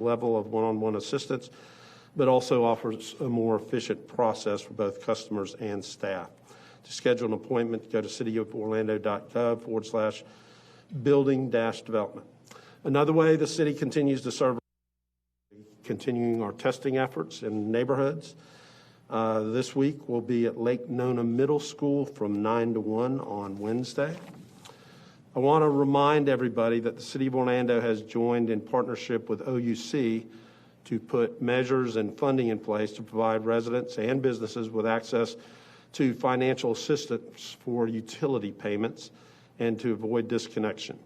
level of one-on-one assistance, but also offers a more efficient process for both customers and staff. To schedule an appointment, go to cityoforlando.gov/building-development. Another way the city continues to serve, continuing our testing efforts in neighborhoods. This week we'll be at Lake Nona Middle School from 9 to 1 on Wednesday. I want to remind everybody that the City of Orlando has joined in partnership with OUC to put measures and funding in place to provide residents and businesses with access to financial assistance for utility payments and to avoid disconnection.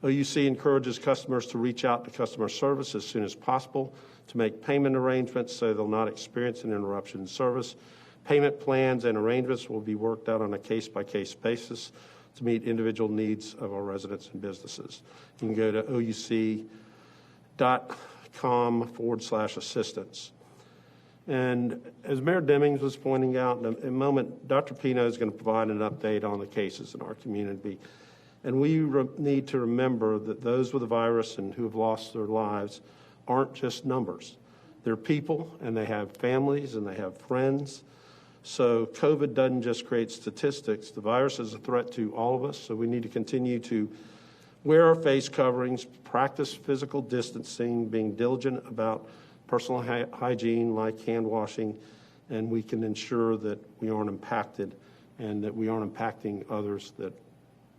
OUC encourages customers to reach out to customer service as soon as possible to make payment arrangements so they'll not experience an interruption in service. Payment plans and arrangements will be worked out on a case-by-case basis to meet individual needs of our residents and businesses. You can go to ouc.com/assistance. And as Mayor Demings was pointing out, in a moment, Dr. Pino is going to provide an update on the cases in our community. And we need to remember that those with the virus and who have lost their lives aren't just numbers. They're people, and they have families, and they have friends. So COVID doesn't just create statistics. The virus is a threat to all of us, so we need to continue to wear our face coverings, practice physical distancing, being diligent about personal hygiene like hand washing, and we can ensure that we aren't impacted and that we aren't impacting others that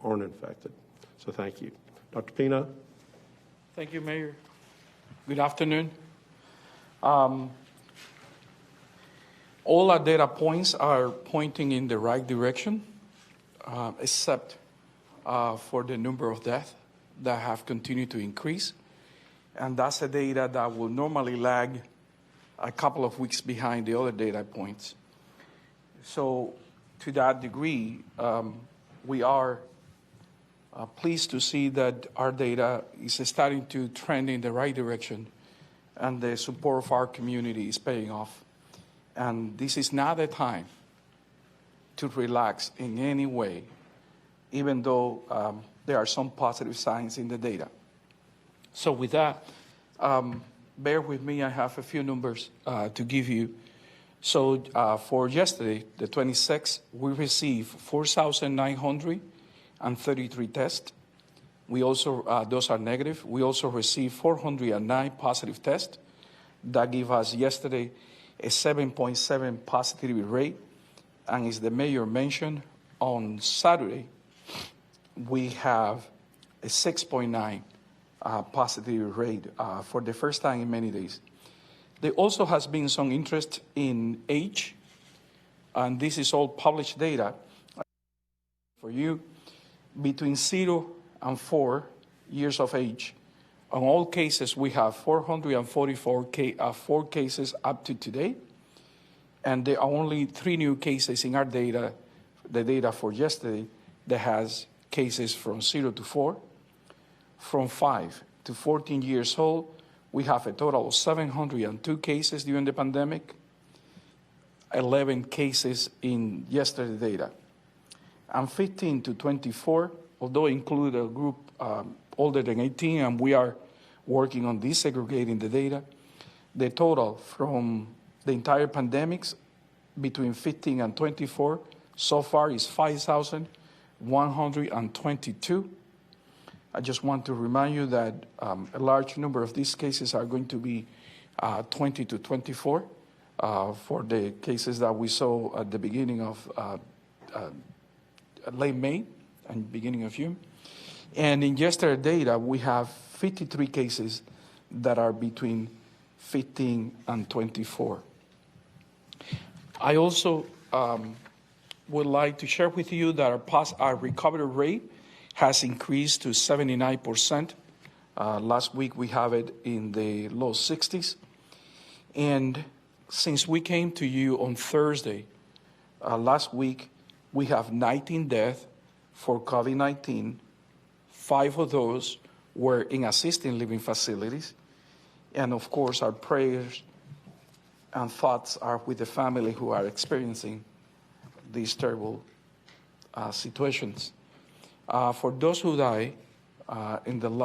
aren't infected. So thank you. Dr. Pino? Thank you, Mayor. Good afternoon. All our data points are pointing in the right direction, except for the number of deaths that have continued to increase. And that's a data that will normally lag a couple of weeks behind the other data points. So to that degree, we are pleased to see that our data is starting to trend in the right direction, and the support of our community is paying off. And this is not a time to relax in any way, even though there are some positive signs in the data. So with that, bear with me, I have a few numbers to give you. So for yesterday, the 26th, we received 4,933 tests. We also, those are negative. We also received 409 positive tests. That gave us yesterday a 7.7 positivity rate. And as the mayor mentioned, on Saturday, we have a 6.9 positivity rate for the first time in many days. There also has been some interest in age, and this is all published data for you. Between 0 and 4 years of age, on all cases, we have 444 cases up to today, and there are only 3 new cases in our data, the data for yesterday, that has cases from 0 to 4. From 5 to 14 years old, we have a total of 702 cases during the pandemic, 11 cases in yesterday's data. And 15 to 24, although include a group older than 18, and we are working on desegregating the data, the total from the entire pandemics between 15 and 24 so far is 5,122. I just want to remind you that a large number of these cases are going to be 20 to 24 for the cases that we saw at the beginning of late May and beginning of June. And in yesterday's data, we have 53 cases that are between 15 and 24. I also would like to share with you that our recovery rate has increased to 79%. Last week we have it in the low 60s. And since we came to you on Thursday, last week, we have 19 deaths for COVID-19. 5 of those were in assisted living facilities. And of course, our prayers and thoughts are with the family who are experiencing these terrible situations. For those who die,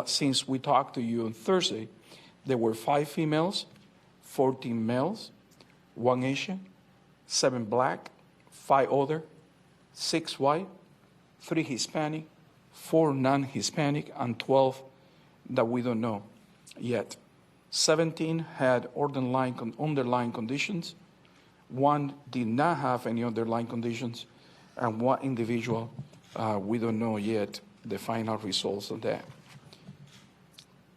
since we talked to you on Thursday, There were 5 females, 14 males, 1 Asian, 7 black, 5 other, 6 white, 3 Hispanic, 4 non-Hispanic, and 12 that we don't know yet. 17 had underlying conditions. 1 did not have any underlying conditions, and 1 individual, we don't know yet the final results of that.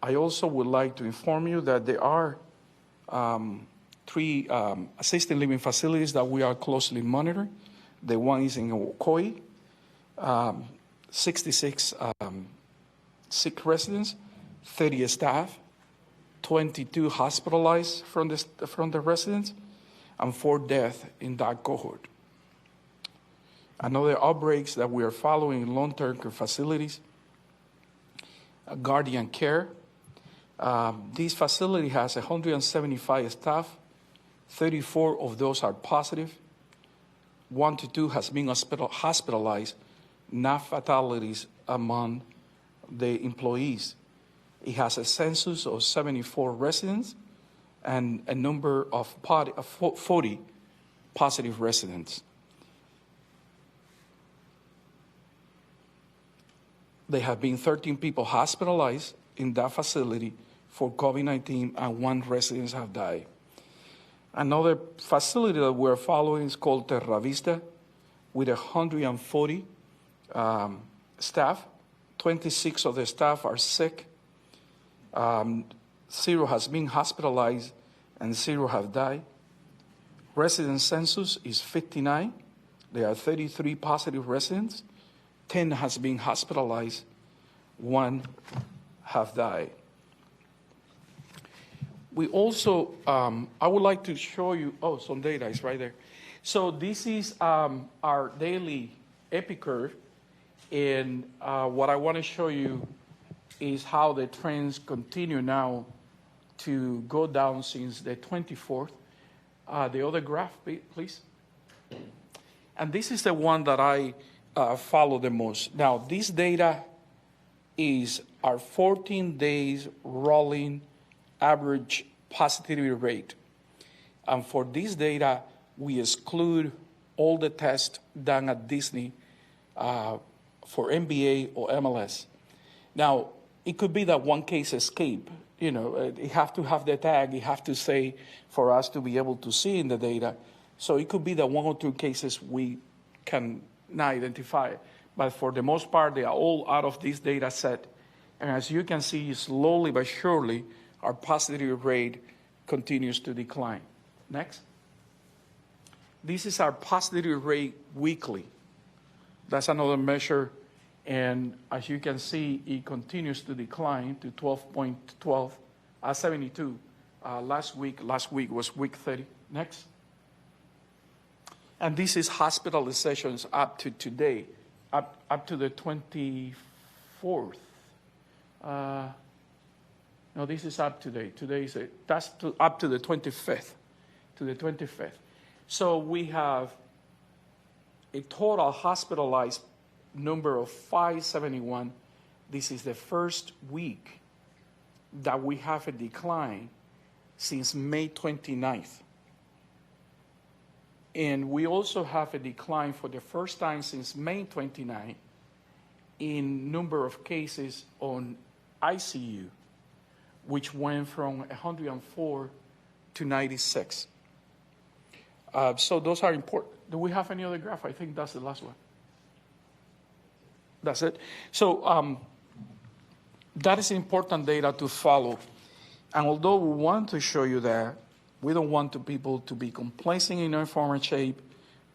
I also would like to inform you that there are 3 assisted living facilities that we are closely monitoring. The one is in Ocoee, 66 sick residents, 30 staff, 22 hospitalized from the residents, and 4 deaths in that cohort. Another outbreaks that we are following in long-term care facilities, guardian care. This facility has 175 staff. 34 of those are positive. 1 to 2 has been hospitalized, not fatalities among the employees. It has a census of 74 residents and a number of 40 positive residents. There have been 13 people hospitalized in that facility for COVID-19, and 1 resident has died. Another facility that we're following is called Terra Vista, with 140 staff. 26 of the staff are sick. 0 has been hospitalized, and 0 have died. Resident census is 59. There are 33 positive residents. 10 has been hospitalized. 1 have died. We also, I would like to show you, some data is right there. So this is our daily epi curve, and what I want to show you is how the trends continue now to go down since the 24th. The other graph, please. And this is the one that I follow the most. Now, this data is our 14 days rolling average positivity rate. And for this data, we exclude all the tests done at Disney for NBA or MLS. Now, it could be that 1 case escape. You know, you have to have the tag, you have to say for us to be able to see in the data. So it could be that 1 or 2 cases we can not identify. But for the most part, they are all out of this data set. And as you can see, slowly but surely, our positivity rate continues to decline. Next. This is our positivity rate weekly. That's another measure. And as you can see, it continues to decline to 12.12, 72 last week. Last week was week 30. Next. And this is hospitalizations up to today, up to the 24th. No, this is up today. That's up to the 25th. To the 25th. So we have a total hospitalized number of 571. This is the first week that we have a decline since May 29th. And we also have a decline for the first time since May 29th in number of cases on ICU, which went from 104 to 96. So those are important. Do we have any other graph? I think that's the last one. That's it. So that is important data to follow. And although we want to show you that, we don't want people to be complacent in our former shape.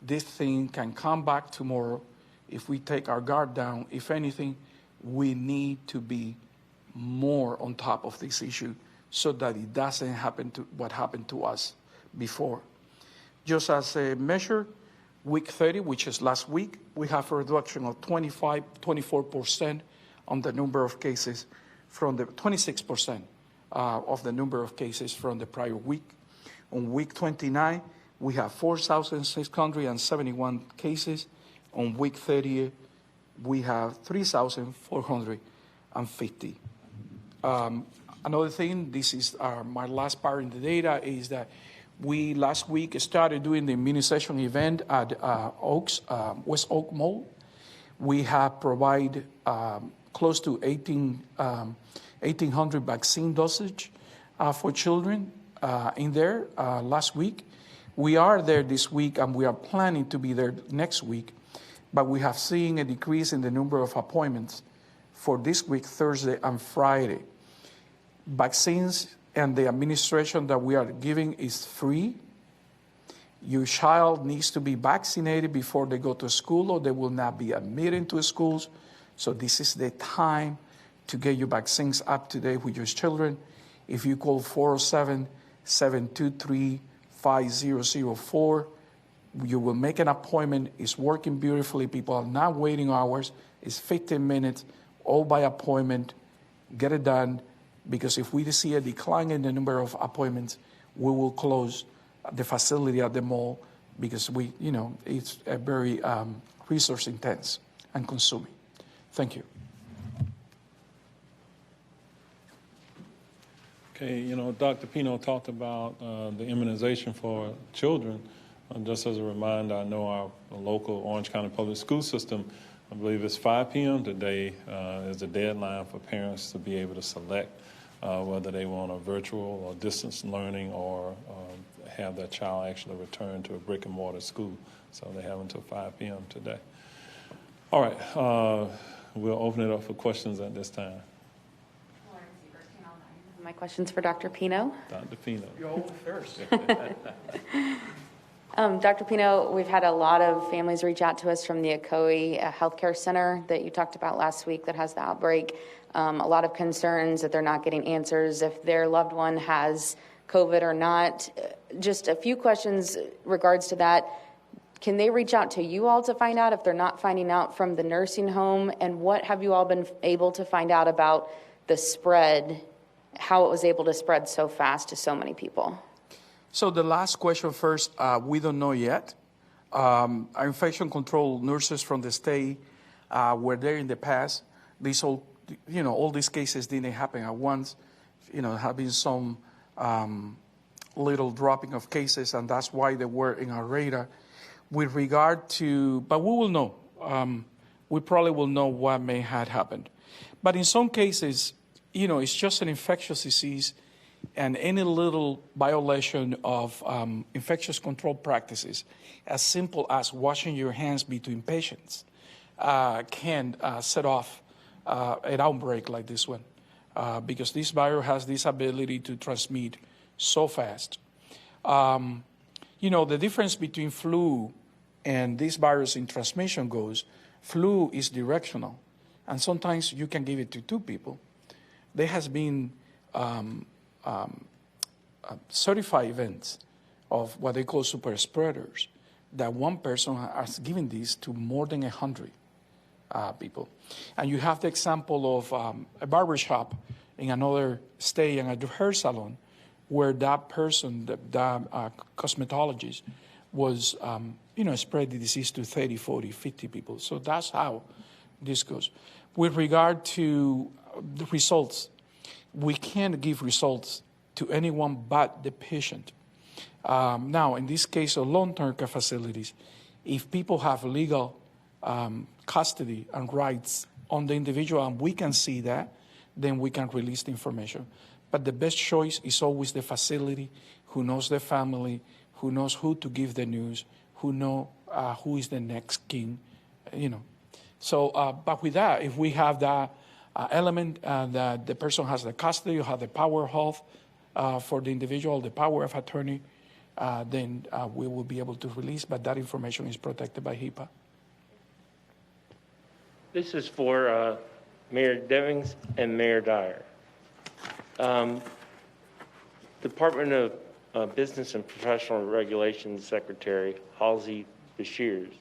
This thing can come back tomorrow if we take our guard down. If anything, we need to be more on top of this issue so that it doesn't happen to what happened to us before. Just as a measure, week 30, which is last week, we have a reduction of 24% on the number of cases from the 26% of the number of cases from the prior week. On week 29, we have 4,671 cases. On week 30, we have 3,450. Another thing, this is my last part in the data, is that we last week started doing the immunization event at West Oak Mall. We have provided close to 1,800 vaccine dosage for children in there last week. We are there this week, and we are planning to be there next week, but we have seen a decrease in the number of appointments for this week, Thursday and Friday. Vaccines and the administration that we are giving is free. Your child needs to be vaccinated before they go to school, or they will not be admitted to schools. So this is the time to get your vaccines up to date with your children. If you call 407-723-5004, you will make an appointment. It's working beautifully. People are not waiting hours. It's 15 minutes, all by appointment. Get it done, because if we see a decline in the number of appointments, we will close the facility at the mall, because it's a very resource intense and consuming. Thank you. Okay, Dr. Pino talked about the immunization for children. Just as a reminder, I know our local Orange County Public School System, I believe it's 5 p.m. today is the deadline for parents to be able to select whether they want a virtual or distance learning, or have their child actually return to a brick and mortar school. So they have until 5 p.m. today. All right, we'll open it up for questions at this time. My question's for Dr. Pino. Dr. Pino. You're first. Dr. Pino, we've had a lot of families reach out to us from the Ocoee Healthcare Center that you talked about last week that has the outbreak. A lot of concerns that they're not getting answers if their loved one has COVID or not. Just a few questions regards to that. Can they reach out to you all to find out if they're not finding out from the nursing home? And what have you all been able to find out about the spread, how it was able to spread so fast to so many people? So the last question first, we don't know yet. Our infection control nurses from the state were there in the past. All these cases didn't happen at once. Have been some little dropping of cases, and that's why they were in our radar. With regard to, but we will know. We probably will know what may have happened. But in some cases, it's just an infectious disease, and any little violation of infectious control practices, as simple as washing your hands between patients, can set off an outbreak like this one, because this virus has this ability to transmit so fast. The difference between flu and this virus in transmission goes, flu is directional, and sometimes you can give it to two people. There has been certified events of what they call super spreaders, that one person has given this to more than 100 people. And you have the example of a barbershop in another state and a hair salon where that person, that cosmetologist, was, spread the disease to 30, 40, 50 people. So that's how this goes. With regard to the results, we can't give results to anyone but the patient. Now, in this case of long-term care facilities, if people have legal custody and rights on the individual, and we can see that, then we can release the information. But the best choice is always the facility, who knows the family, who knows who to give the news, who know who is the next king, So, but with that, if we have that element that the person has the custody, or have the power of health for the individual, the power of attorney, then we will be able to release, but that information is protected by HIPAA. This is for Mayor Demings and Mayor Dyer. Department of Business and Professional Regulations Secretary Halsey Bashirs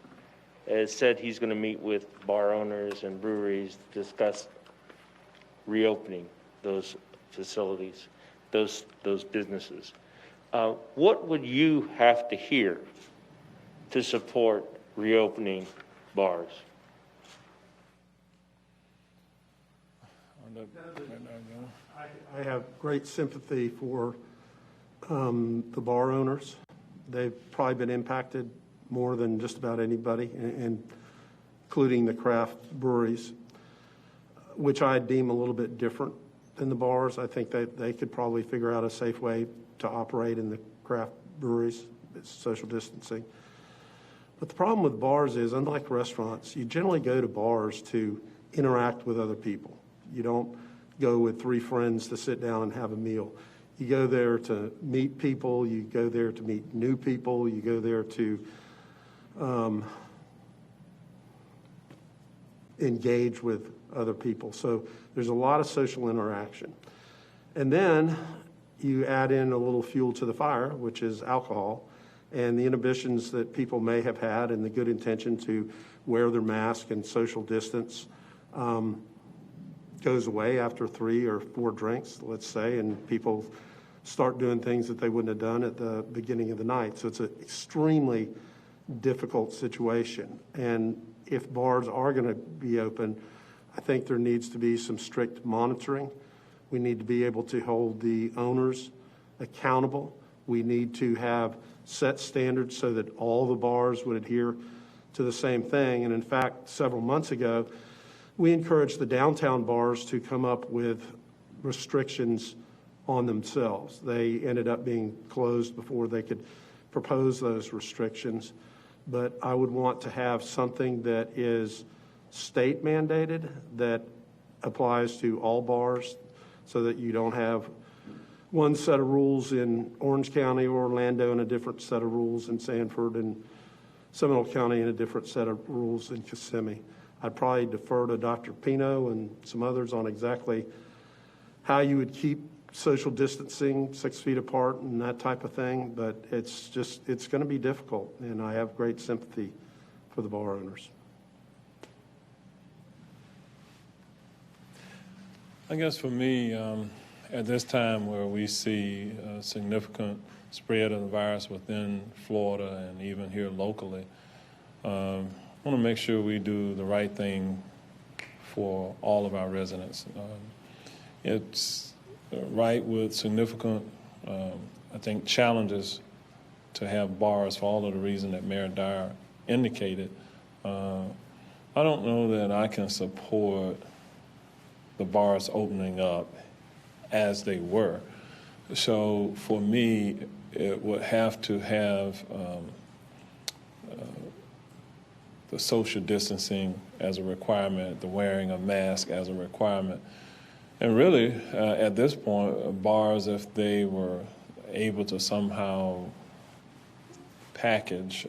has said he's going to meet with bar owners and breweries to discuss reopening those facilities, those businesses. What would you have to hear to support reopening bars? I have great sympathy for the bar owners. They've probably been impacted more than just about anybody, including the craft breweries, which I deem a little bit different than the bars. I think that they could probably figure out a safe way to operate in the craft breweries. It's social distancing. But the problem with bars is, unlike restaurants, you generally go to bars to interact with other people. You don't go with 3 friends to sit down and have a meal. You go there to meet people. You go there to meet new people. You go there to engage with other people. So there's a lot of social interaction. And then you add in a little fuel to the fire, which is alcohol, and the inhibitions that people may have had and the good intention to wear their mask and social distance goes away after 3 or 4 drinks, let's say, and people start doing things that they wouldn't have done at the beginning of the night. So it's an extremely difficult situation. And if bars are going to be open, I think there needs to be some strict monitoring. We need to be able to hold the owners accountable. We need to have set standards so that all the bars would adhere to the same thing. And in fact, several months ago, we encouraged the downtown bars to come up with restrictions on themselves. They ended up being closed before they could propose those restrictions. But I would want to have something that is state mandated, that applies to all bars, so that you don't have one set of rules in Orange County or Orlando and a different set of rules in Sanford, and Seminole County and a different set of rules in Kissimmee. I'd probably defer to Dr. Pino and some others on exactly how you would keep social distancing 6 feet apart and that type of thing, but it's going to be difficult, and I have great sympathy for the bar owners. I guess for me, at this time where we see a significant spread of the virus within Florida and even here locally, I want to make sure we do the right thing for all of our residents. It's right with significant, I think, challenges to have bars for all of the reasons that Mayor Dyer indicated. I don't know that I can support the bars opening up as they were. So for me, it would have to have the social distancing as a requirement, the wearing of masks as a requirement. And really, at this point, bars, if they were able to somehow package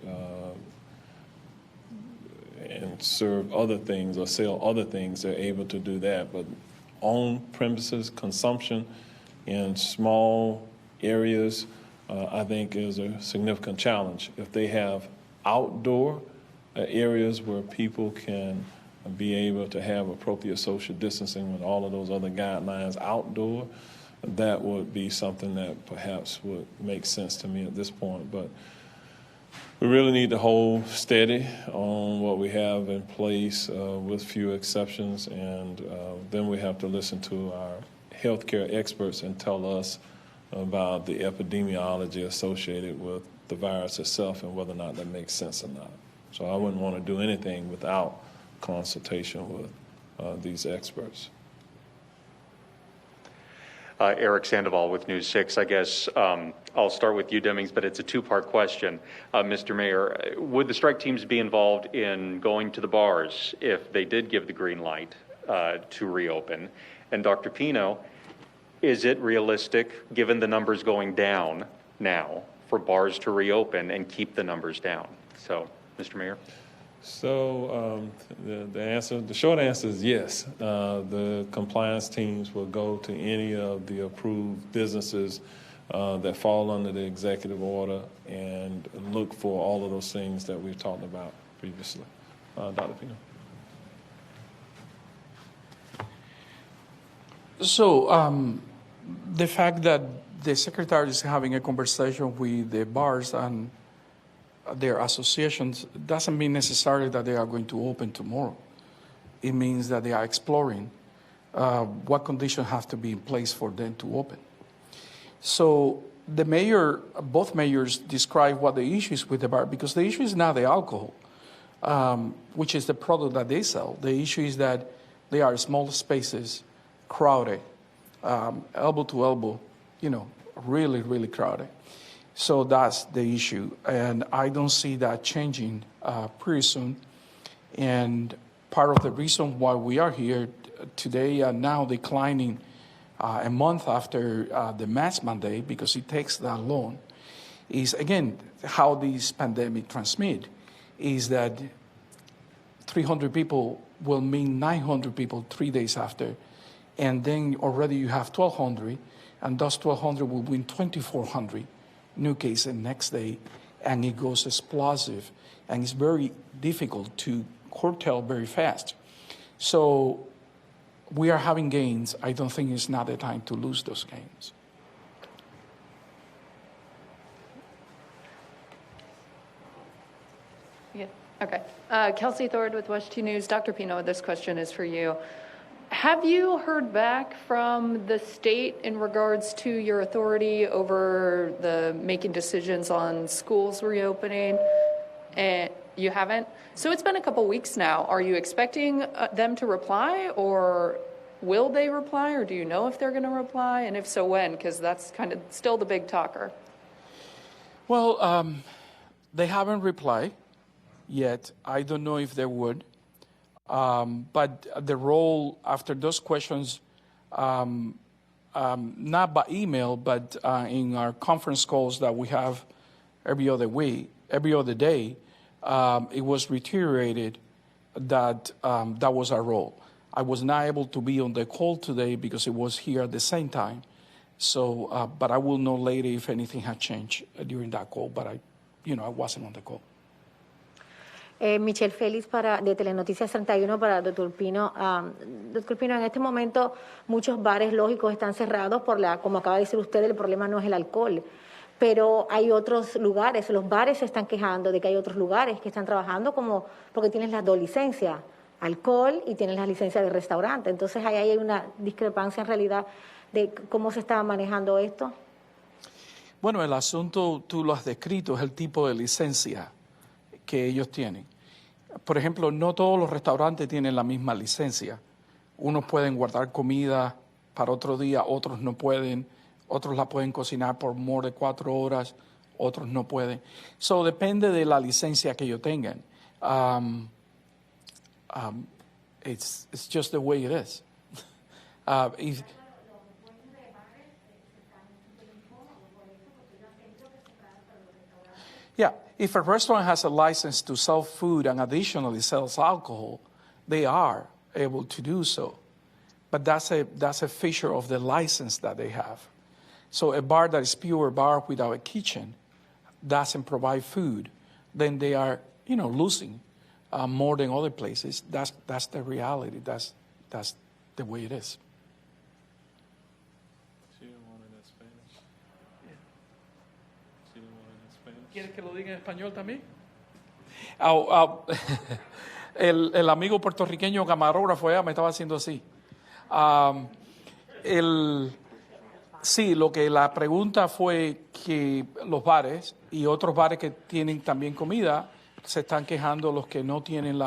and serve other things or sell other things, they're able to do that. But on-premises consumption in small areas, I think, is a significant challenge. If they have outdoor areas where people can be able to have appropriate social distancing with all of those other guidelines outdoor, that would be something that perhaps would make sense to me at this point. But we really need to hold steady on what we have in place with few exceptions, and then we have to listen to our healthcare experts and tell us about the epidemiology associated with the virus itself and whether or not that makes sense or not. So I wouldn't want to do anything without consultation with these experts. Eric Sandoval with News 6. I guess I'll start with you, Demings, but it's a two-part question. Mr. Mayor, would the strike teams be involved in going to the bars if they did give the green light to reopen? And Dr. Pino, is it realistic, given the numbers going down now, for bars to reopen and keep the numbers down? So, Mr. Mayor. So the short answer is yes. The compliance teams will go to any of the approved businesses that fall under the executive order and look for all of those things that we've talked about previously. Dr. Pino. So the fact that the secretary is having a conversation with the bars and their associations doesn't mean necessarily that they are going to open tomorrow. It means that they are exploring what conditions have to be in place for them to open. So the mayor, both mayors describe what the issue is with the bar, because the issue is not the alcohol, which is the product that they sell. The issue is that they are small spaces, crowded, elbow to elbow, really, really crowded. So that's the issue. And I don't see that changing pretty soon. And part of the reason why we are here today and now declining a month after the mask mandate, because it takes that long, is, again, how this pandemic transmit, is that 300 people will mean 900 people 3 days after, and then already you have 1,200, and those 1,200 will mean 2,400 new cases next day, and it goes explosive, and it's very difficult to curtail very fast. So we are having gains. I don't think it's not the time to lose those gains. Yeah. Okay. Kelsey Thord with West 2 News. Dr. Pino, this question is for you. Have you heard back from the state in regards to your authority over the making decisions on schools reopening? And you haven't? So it's been a couple weeks now. Are you expecting them to reply, or will they reply, or do you know if they're going to reply? And if so, when? Because that's kind of still the big talker. Well, they haven't replied yet. I don't know if they would. But the role after those questions, not by email, but in our conference calls that we have every other day, it was reiterated that that was our role. I was not able to be on the call today because it was here at the same time. So, but I will know later if anything had changed during that call. But I wasn't on the call. Michelle Félix de Telenoticias 31 para Dr. Pino. Dr. Pino, en este momento muchos bares lógicos están cerrados como acaba de decir usted, el problema no es el alcohol, pero hay otros lugares, los bares se están quejando de que hay otros lugares que están trabajando porque tienes las dos licencias, alcohol y tienes las licencias de restaurante. Entonces ahí hay una discrepancia en realidad de cómo se está manejando esto. Bueno, el asunto tú lo has descrito, es el tipo de licencia que ellos tienen. Por ejemplo, no todos los restaurantes tienen la misma licencia. Unos pueden guardar comida para otro día, otros no pueden, otros la pueden cocinar por más de 4 horas, otros no pueden. So, depende de la licencia que ellos tengan. It's just the way it is. Yeah, if a restaurant has a license to sell food and additionally sells alcohol, they are able to do so. But that's a feature of the license that they have. So a bar that is pure bar without a kitchen doesn't provide food, then they are, losing more than other places. That's the reality. That's the way it is. ¿Quieres que lo diga en español también? El amigo puertorriqueño camarógrafo me estaba haciendo así. Sí, lo que la pregunta fue que los bares y otros bares que tienen también comida se están quejando, los que no tienen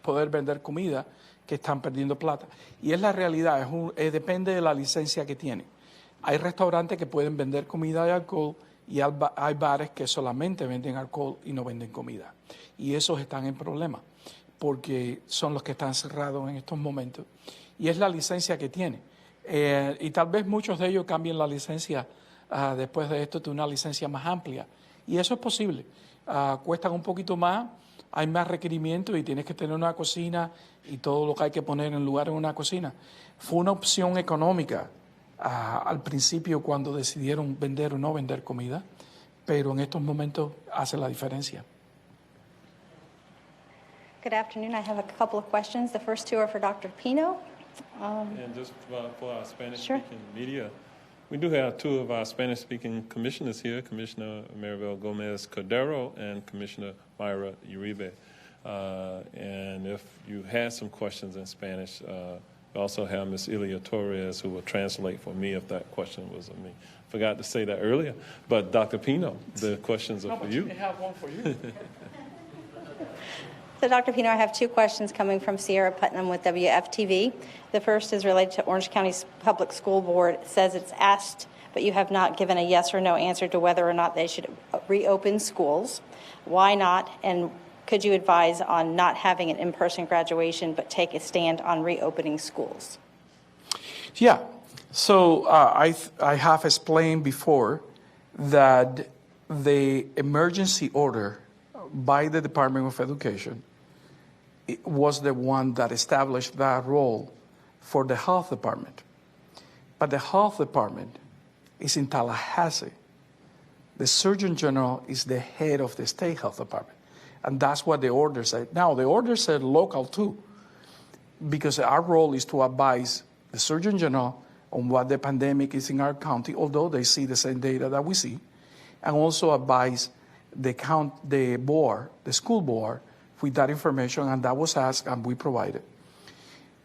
poder vender comida, que están perdiendo plata. Y es la realidad, depende de la licencia que tienen. Hay restaurantes que pueden vender comida y alcohol, y hay bares que solamente venden alcohol y no venden comida. Y esos están en problemas, porque son los que están cerrados en estos momentos. Y es la licencia que tienen. Y tal vez muchos de ellos cambien la licencia después de esto de una licencia más amplia. Y eso es posible. Cuestan un poquito más, hay más requerimientos y tienes que tener una cocina y todo lo que hay que poner en lugar en una cocina. Fue una opción económica al principio cuando decidieron vender o no vender comida, pero en estos momentos hace la diferencia. Good afternoon. I have a couple of questions. The first two are for Dr. Pino. And just for our Spanish-speaking Sure. media, we do have 2 of our Spanish-speaking commissioners here, Commissioner Maribel Gomez Cordero and Commissioner Mayra Uribe. And if you had some questions in Spanish, We also have Ms. Ilia Torres, who will translate for me if that question was of me. Forgot to say that earlier, but Dr. Pino, the questions are for you. I have one for you. So, Dr. Pino, I have two questions coming from Sierra Putnam with WFTV. The first is related to Orange County's Public School Board. It says it's asked, but you have not given a yes or no answer to whether or not they should reopen schools. Why not? And could you advise on not having an in-person graduation, but take a stand on reopening schools? Yeah. So I have explained before that the emergency order by the Department of Education was the one that established that role for the health department. But the health department is in Tallahassee. The Surgeon General is the head of the state health department. And that's what the order said. Now, the order said local too, because our role is to advise the Surgeon General on what the pandemic is in our county, although they see the same data that we see, and also advise the board, the school board, with that information, and that was asked and we provided.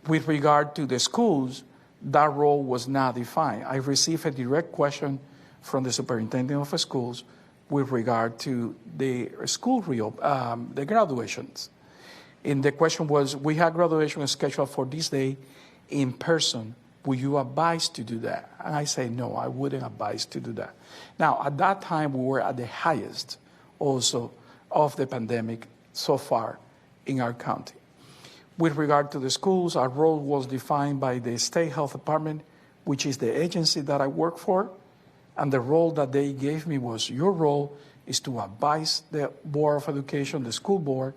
With regard to the schools, that role was not defined. I received a direct question from the superintendent of schools with regard to the school the graduations. And the question was, we had graduation scheduled for this day in person. Would you advise to do that? And I say, no, I wouldn't advise to do that. Now, at that time, we were at the highest also of the pandemic so far in our county. With regard to the schools, our role was defined by the State Health Department, which is the agency that I work for, and the role that they gave me was, your role is to advise the Board of Education, the school board,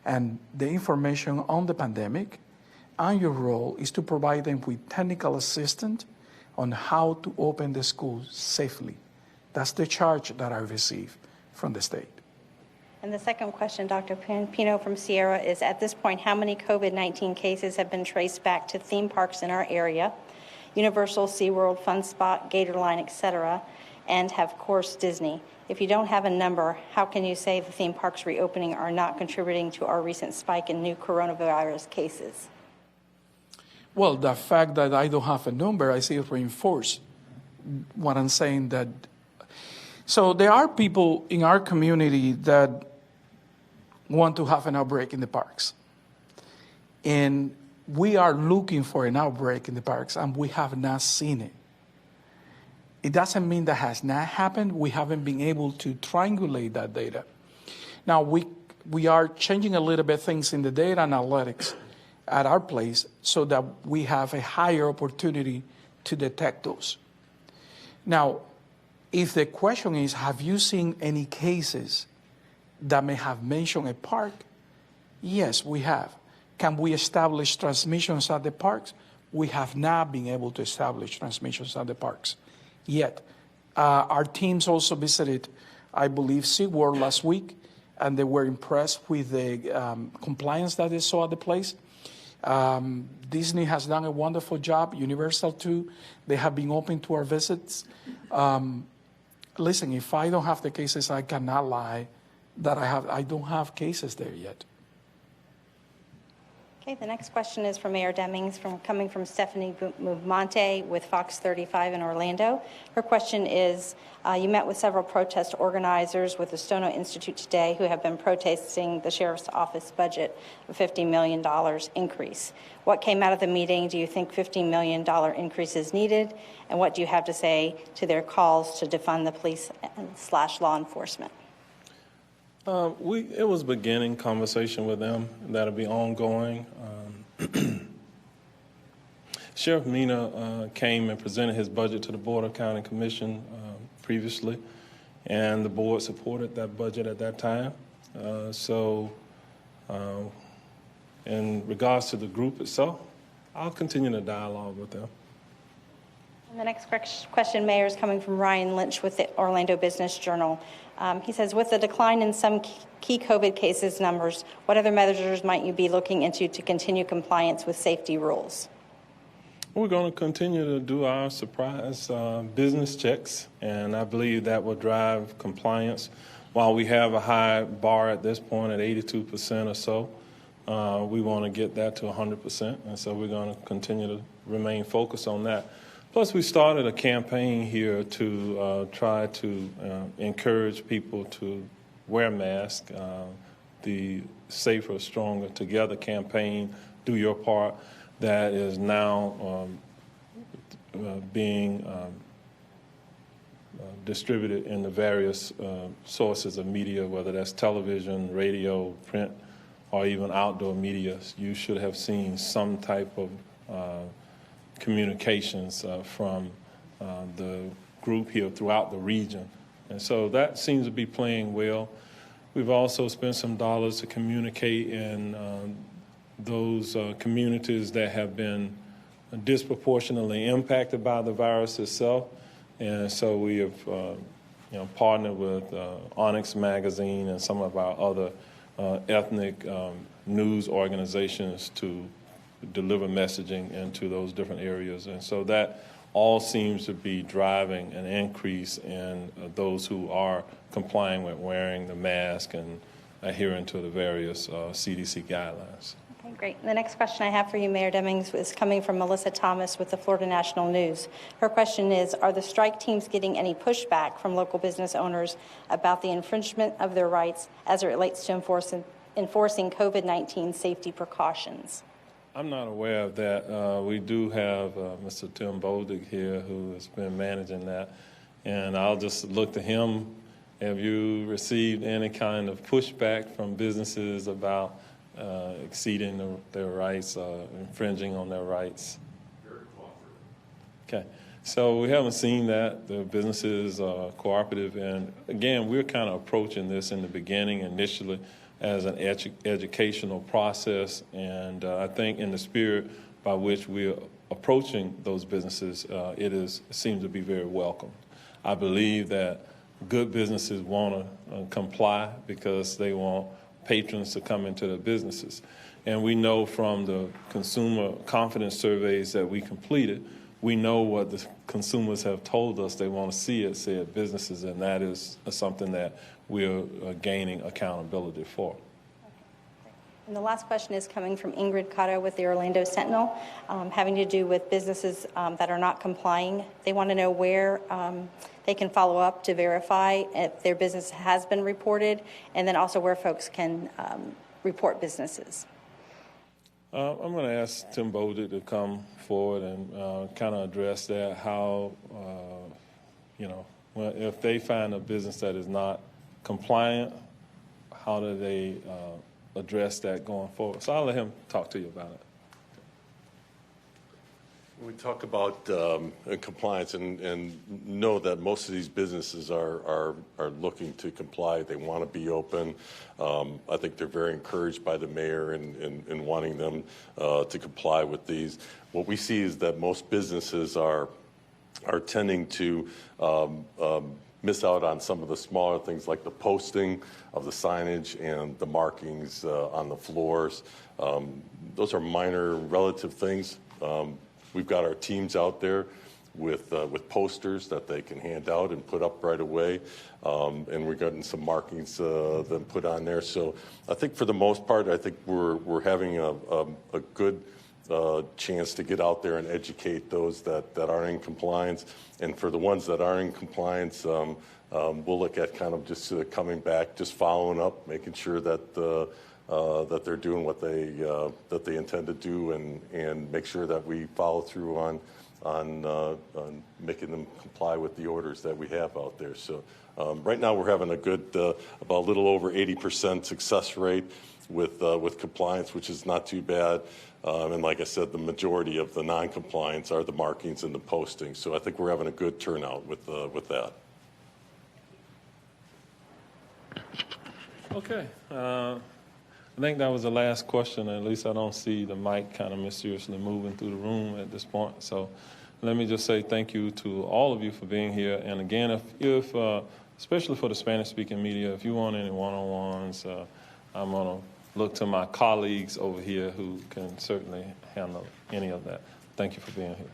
and the information on the pandemic, and your role is to provide them with technical assistance on how to open the schools safely. That's the charge that I received from the state. And the second question, Dr. Pino from Sierra, is at this point, how many COVID-19 cases have been traced back to theme parks in our area, Universal, SeaWorld, Fun Spot, Gatorline, etc., and of course Disney? If you don't have a number, how can you say the theme parks reopening are not contributing to our recent spike in new coronavirus cases? Well, the fact that I don't have a number, I see it reinforce what I'm saying. That so there are people in our community that want to have an outbreak in the parks. And we are looking for an outbreak in the parks, and we have not seen it. It doesn't mean that has not happened. We haven't been able to triangulate that data. Now, we are changing a little bit things in the data analytics at our place so that we have a higher opportunity to detect those. Now, if the question is, have you seen any cases that may have mentioned a park? Yes, we have. Can we establish transmissions at the parks? We have not been able to establish transmissions at the parks yet. Our teams also visited, I believe, SeaWorld last week, and they were impressed with the compliance that they saw at the place. Disney has done a wonderful job, Universal too. They have been open to our visits. Listen, if I don't have the cases, I cannot lie that I don't have cases there yet. Okay, the next question is from Mayor Demings, coming from Stephanie Monte with Fox 35 in Orlando. Her question is, you met with several protest organizers with the Stono Institute today who have been protesting the Sheriff's Office budget of $50 million increase. What came out of the meeting? Do you think $50 million increase is needed? And what do you have to say to their calls to defund the police / law enforcement? It was beginning conversation with them that'll be ongoing. Sheriff Mina came and presented his budget to the Board of County Commission previously, and the board supported that budget at that time. In regards to the group itself, I'll continue the dialogue with them. And the next question, Mayor, is coming from Ryan Lynch with the Orlando Business Journal. He says, with the decline in some key COVID cases numbers, what other measures might you be looking into to continue compliance with safety rules? We're going to continue to do our surprise business checks, and I believe that will drive compliance. While we have a high bar at this point at 82% or so, We want to get that to 100%, and so we're going to continue to remain focused on that. Plus, we started a campaign here to try to encourage people to wear masks. The Safer, Stronger Together campaign, Do Your Part, that is now being distributed in the various sources of media, whether that's television, radio, print, or even outdoor media. You should have seen some type of communications from the group here throughout the region. And so that seems to be playing well. We've also spent some dollars to communicate in those communities that have been disproportionately impacted by the virus itself. And so we have partnered with Onyx Magazine and some of our other ethnic news organizations to deliver messaging into those different areas. And so that all seems to be driving an increase in those who are complying with wearing the mask and adhering to the various CDC guidelines. Okay, great. The next question I have for you, Mayor Demings, is coming from Melissa Thomas with the Florida National News. Her question is, are the strike teams getting any pushback from local business owners about the infringement of their rights as it relates to enforcing COVID-19 safety precautions? I'm not aware of that. We do have Mr. Tim Boldig here who has been managing that, and I'll just look to him. Have you received any kind of pushback from businesses about exceeding their rights, infringing on their rights? Very cooperative. Okay, so we haven't seen that. The businesses are cooperative, and again, we're kind of approaching this in the beginning initially as an educational process, and I think in the spirit by which we're approaching those businesses, it seems to be very welcome. I believe that good businesses want to comply because they want patrons to come into their businesses. And we know from the consumer confidence surveys that we completed, we know what the consumers have told us they want to see at businesses, and that is something that we're gaining accountability for. And the last question is coming from Ingrid Cotto with the Orlando Sentinel, having to do with businesses that are not complying. They want to know where they can follow up to verify if their business has been reported, and then also where folks can report businesses. I'm going to ask Tim Boldig to come forward and kind of address that, how, if they find a business that is not compliant, how do they address that going forward? So I'll let him talk to you about it. We talk about compliance and know that most of these businesses are looking to comply. They want to be open. I think they're very encouraged by the mayor in wanting them to comply with these. What we see is that most businesses are tending to miss out on some of the smaller things like the posting of the signage and the markings on the floors. Those are minor relative things. We've got our teams out there with posters that they can hand out and put up right away, and we're getting some markings then put on there. So I think for the most part, I think we're having a good chance to get out there and educate those that are in compliance. And for the ones that are in compliance, we'll look at kind of just coming back, just following up, making sure that that they're doing what they intend to do, and make sure that we follow through on making them comply with the orders that we have out there. So right now we're having a good about a little over 80% success rate with compliance, which is not too bad. And like I said, the majority of the non-compliance are the markings and the posting. So I think we're having a good turnout with that. Okay. I think that was the last question. At least I don't see the mic kind of mysteriously moving through the room at this point. So let me just say thank you to all of you for being here. And again, if especially for the Spanish-speaking media, if you want any one-on-ones, I'm going to look to my colleagues over here who can certainly handle any of that. Thank you for being here.